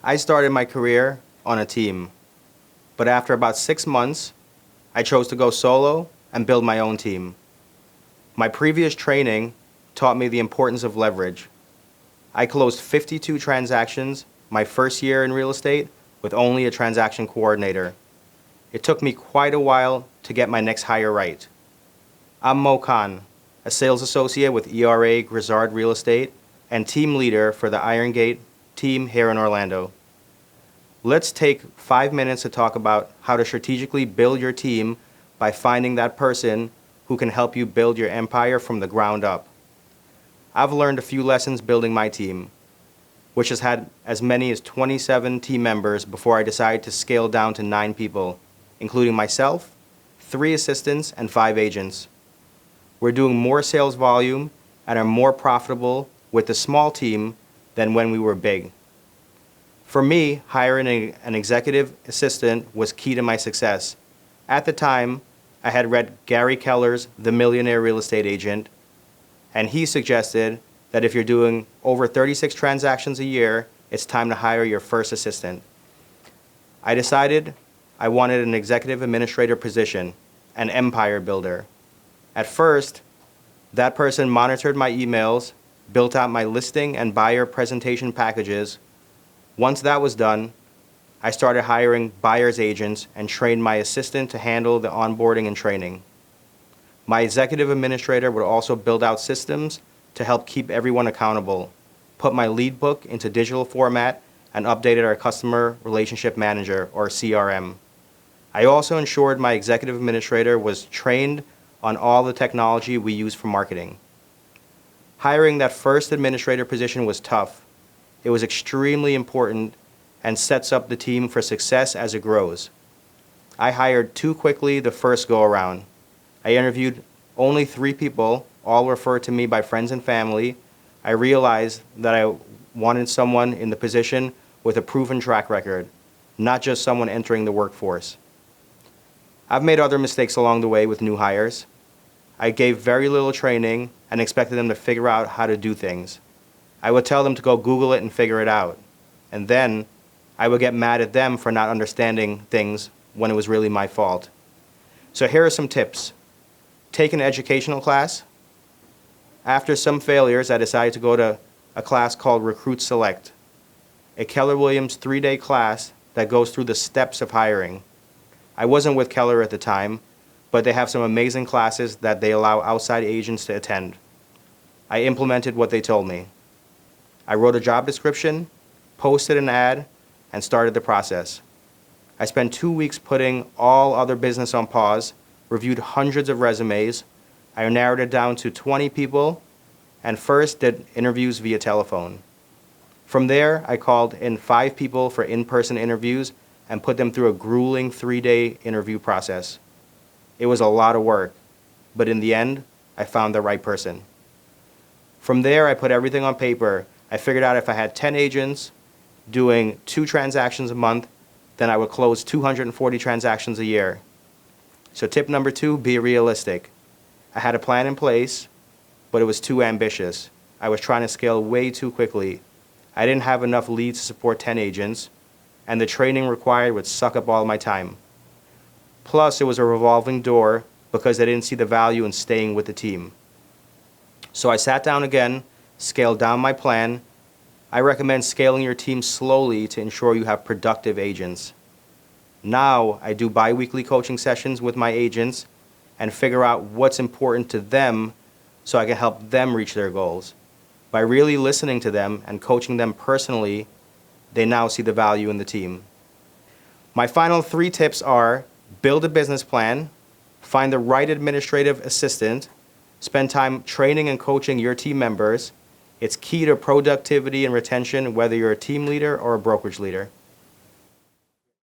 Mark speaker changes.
Speaker 1: I started my career on a team, but after about 6 months, I chose to go solo and build my own team. My previous training taught me the importance of leverage. I closed 52 transactions my first year in real estate with only a transaction coordinator. It took me quite a while to get my next hire right. I'm Mo Khan, a sales associate with ERA Grizzard Real Estate and team leader for the Iron Gate team here in Orlando. Let's take 5 minutes to talk about how to strategically build your team by finding that person who can help you build your empire from the ground up. I've learned a few lessons building my team, which has had as many as 27 team members before I decided to scale down to 9 people, including myself, 3 assistants, and 5 agents. We're doing more sales volume and are more profitable with a small team than when we were big. For me, hiring an executive assistant was key to my success. At the time, I had read Gary Keller's The Millionaire Real Estate Agent, and he suggested that if you're doing over 36 transactions a year, it's time to hire your first assistant. I decided I wanted an executive administrator position, an empire builder. At first, that person monitored my emails, built out my listing and buyer presentation packages. Once that was done, I started hiring buyer's agents and trained my assistant to handle the onboarding and training. My executive administrator would also build out systems to help keep everyone accountable, put my lead book into digital format, and updated our customer relationship manager, or CRM. I also ensured my executive administrator was trained on all the technology we use for marketing. Hiring that first administrator position was tough. It was extremely important and sets up the team for success as it grows. I hired too quickly the first go-around. I interviewed only 3 people, all referred to me by friends and family. I realized that I wanted someone in the position with a proven track record, not just someone entering the workforce. I've made other mistakes along the way with new hires. I gave very little training and expected them to figure out how to do things. I would tell them to go Google it and figure it out. And then I would get mad at them for not understanding things when it was really my fault. So here are some tips. Take an educational class. After some failures, I decided to go to a class called Recruit Select, a Keller Williams 3-day class that goes through the steps of hiring. I wasn't with Keller at the time, but they have some amazing classes that they allow outside agents to attend. I implemented what they told me. I wrote a job description, posted an ad, and started the process. I spent 2 weeks putting all other business on pause, reviewed hundreds of resumes. I narrowed it down to 20 people, and first did interviews via telephone. From there, I called in 5 people for in-person interviews and put them through a grueling 3-day interview process. It was a lot of work, but in the end, I found the right person. From there, I put everything on paper. I figured out if I had 10 agents doing 2 transactions a month, then I would close 240 transactions a year. So tip number 2, be realistic. I had a plan in place, but it was too ambitious. I was trying to scale way too quickly. I didn't have enough leads to support 10 agents, and the training required would suck up all my time. Plus, it was a revolving door because they didn't see the value in staying with the team. So I sat down again, scaled down my plan. I recommend scaling your team slowly to ensure you have productive agents. Now, I do bi-weekly coaching sessions with my agents and figure out what's important to them so I can help them reach their goals. By really listening to them and coaching them personally, they now see the value in the team. My final 3 tips are: build a business plan, find the right administrative assistant, spend time training and coaching your team members. It's key to productivity and retention, whether you're a team leader or a brokerage leader.